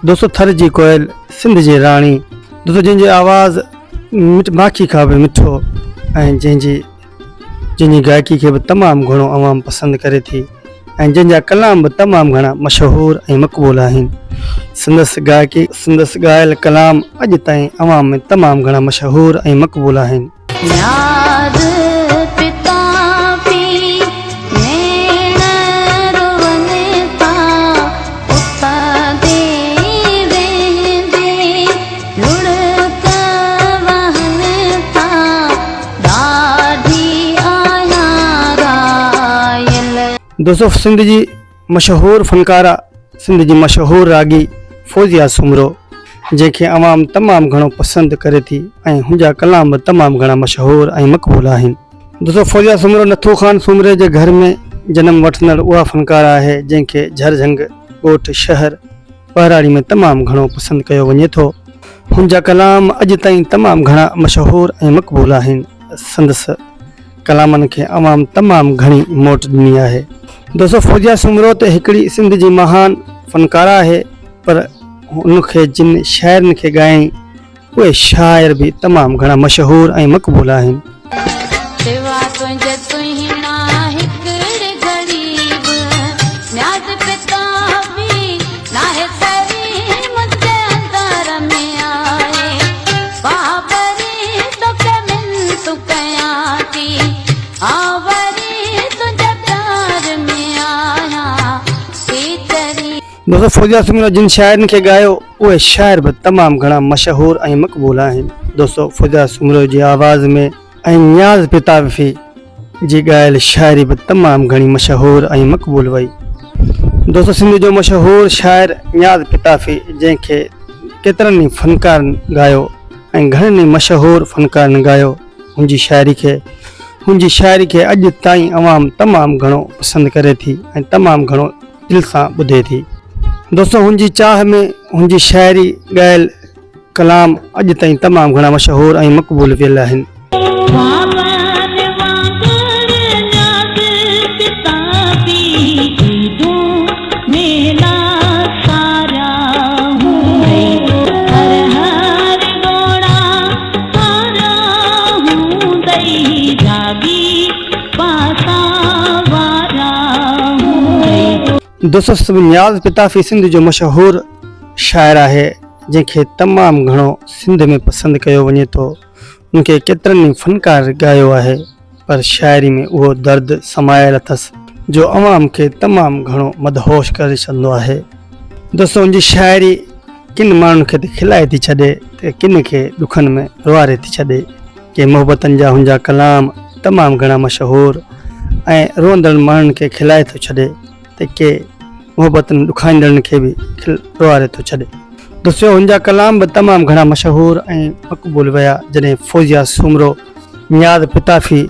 दोस्तों थर जी कोयल सिंध जी राणी दोस्तों जंहिंजी आवाज़ माखी खां बि मिठो ऐं जंहिंजी गायकी खे बि तमामु घणो अवाम पसंदि करे थी ऐं जंहिंजा कलाम बि तमामु घणा मशहूरु ऐं मक़बूल आहिनि। संदसि ॻायल कलाम अॼु ताईं अवाम में तमामु घणा मशहूरु ऐं मक़बूल आहिनि। दोस्तों सिंध जी मशहूरु फ़नकारा सिंध जी मशहूरु रागी फौजिया सुमरो जंहिंखे अवाम तमामु घणो पसंदि करे थी ऐं हुनजा कलाम बि तमामु घणा मशहूरु ऐं मक़बूल आहिनि। दोस्तों फौजिया सुमरो नथू ख़ान सुमरे जे घर में जनम वठंदड़ उहा फ़नकारा आहे जंहिंखे झरझंग ॻोठ शहर पहराड़ी में तमामु घणो पसंदि कयो वञे थो। हुनजा कलाम अॼु ताईं तमामु घणा मशहूरु ऐं मक़बूल आहिनि। संदसि कलामनि खे अवाम तमामु घणी मोट ॾिनी आहे। दोस्तों फौजिया सुमरो त हिकिड़ी सिंध जी महान फ़नकारा आहे पर उनखे जिन शाइरनि खे ॻायईं उहे शाइर बि तमामु घणा मशहूरु ऐं मक़बूल आहिनि। दोस्तों फौजिया सुमरो जिन शाइरनि खे ॻायो उहे शाइर बि तमामु घणा मशहूरु ऐं मक़बूल आहिनि। दोस्तों फौजिया सुमरो जी आवाज़ में ऐं नियाज़ पिताफ़ी जी ॻायल शाइरी बि तमामु घणी मशहूरु ऐं मक़बूल वई। दोस्तों सिंध जो मशहूरु शाइर नियाज़ पिताफ़ी जंहिंखे केतिरनि ई फ़नकारनि ॻायो ऐं घणनि ई मशहूरु फ़नकारनि ॻायो हुनजी शाइरी खे अॼु ताईं अवाम तमामु घणो पसंदि करे थी ऐं तमामु घणो दिलि सां ॿुधे थी। दोस्तों हुनजी चाह में हुनजी शाइरी ॻायल कलाम अॼु ताईं तमामु घणा मशहूरु ऐं मक़बूल थियल आहिनि। दोस्तों नियाज़ पिताफ़ी सिंध जो मशहूरु शाइर आहे जंहिंखे तमामु घणो सिंध में पसंदि कयो वञे थो। उनखे केतिरनि ई फ़नकार ॻायो आहे पर शाइरी में उहो दर्द समायल अथसि जो अवाम खे तमामु घणो मदहोश करे छॾंदो आहे। दोस्तों उनजी शाइरी किन माण्हुनि खे त खिलाए थी छॾे त किन खे ॾुखनि में रुआरे थी छॾे। के मोहबतनि जा हुनजा कलाम तमामु घणा मशहूरु ऐं रोअंदड़ माण्हुनि खे खिलाए थो छॾे त के मोहबतनि ॾुखाईंदड़नि खे बि रुआरे थो छॾे। दोस्तों हुनजा कलाम बि तमामु घणा मशहूरु ऐं मक़बूल विया जॾहिं फौजिया सुमरो नियाज़ पिताफ़ी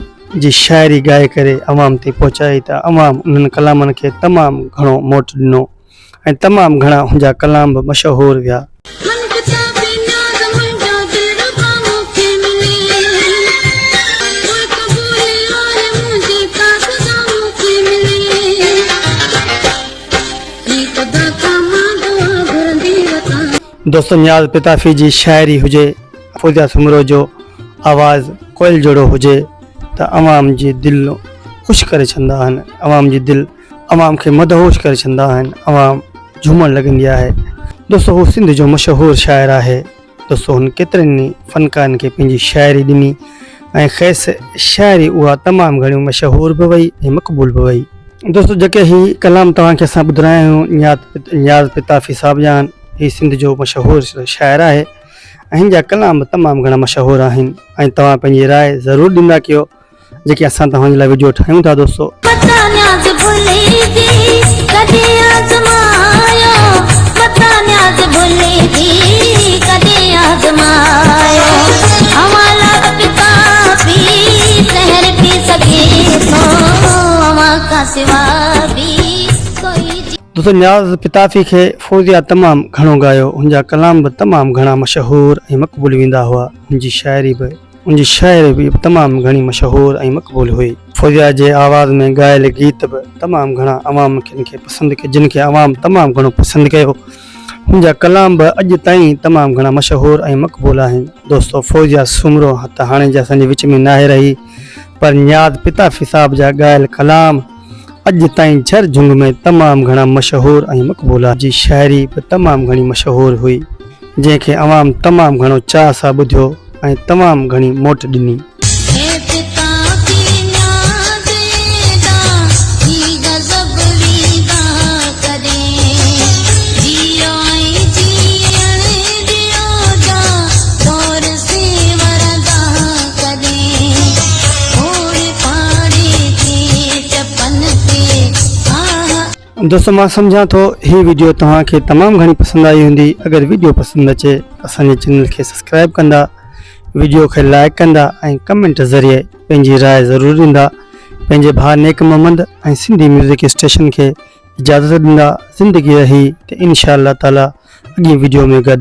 जी शाइरी ॻाए करे अवाम ताईं पहुचाई त अवाम उन्हनि कलामनि खे तमामु घणो मोट ॾिनो ऐं तमामु घणा हुनजा कलाम बि मशहूरु विया। दोस्तों नियाज़ पिताफ़ी जी शाइरी हुजे फौजिया सुमरो जो आवाज़ कोयल जहिड़ो हुजे त अवाम जी दिलि ख़ुशि करे छॾंदा आहिनि। अवाम जी दिलि अवाम खे मदहोश करे छॾंदा आहिनि। अवाम झूमणु लॻंदी आहे। दोस्तों हू सिंध जो मशहूरु शाइर आहे। दोस्तों हुन केतिरनि ई फ़नकारनि खे पंहिंजी शाइरी ॾिनी ऐं ख़ैसि शाइरी उहा तमामु घणी मशहूरु बि वई ऐं मक़बूल बि वई। दोस्तों जेके ही कलाम तव्हांखे असां ॿुधाया आहियूं नियाज़ पिताफ़ी साहिब जान ही सिंध जो मशहूरु शाइर आहे ऐं हिन जा कलाम तमामु घणा मशहूरु आहिनि ऐं तव्हां पंहिंजी राय ज़रूरु ॾींदा कयो जेके असां तव्हांजे लाइ वीडियो ठाहियूं था। दोस्तों दोस्तों नियाज़ पिताफ़ी खे फौजिया तमामु घणो ॻायो। हुनजा कलाम बि तमामु घणा मशहूरु ऐं मक़बूल वेंदा हुआ। हुनजी शाइरी बि तमामु घणी मशहूरु ऐं मक़बूल हुई। फौजिया जे आवाज़ में ॻायल गीत बि तमामु घणा अवाम खे पसंदि कयो जिन खे अवाम तमामु घणो पसंदि कयो। हुन जा कलाम बि अॼु ताईं तमामु घणा मशहूर ऐं मक़बूल आहिनि। दोस्तो फौजिया सुमरो त हाणे जे असांजे विच में नाहे रही, पर नियाज़ पिताफ़ी साहब जा ॻायल कलाम अॼु ताईं झर झुंग में तमामु घणा मशहूर ऐं मक़बूल जी शाइरी बि तमामु घणी मशहूर हुई, जंहिंखे अवाम तमामु घणो चाह सां ॿुधियो ऐं तमामु घणी मोट ॾिनी। दोस्तों मां सम्झां थो ही वीडियो तव्हांखे तमामु घणी पसंदि आई हूंदी। अगरि वीडियो पसंदि अचे असांजे चैनल खे सब्सक्राइब कंदा, वीडियो खे लाइक कंदा ऐं कमेंट ज़रिए पंहिंजी राय ज़रूरु ॾींदा। पंहिंजे भाउ नेक मोहम्मद ऐं सिंधी म्यूज़िक स्टेशन खे इजाज़त ॾींदा। ज़िंदगी रही त इंशाअल्लाह ताला अॻिए वीडियो में गॾु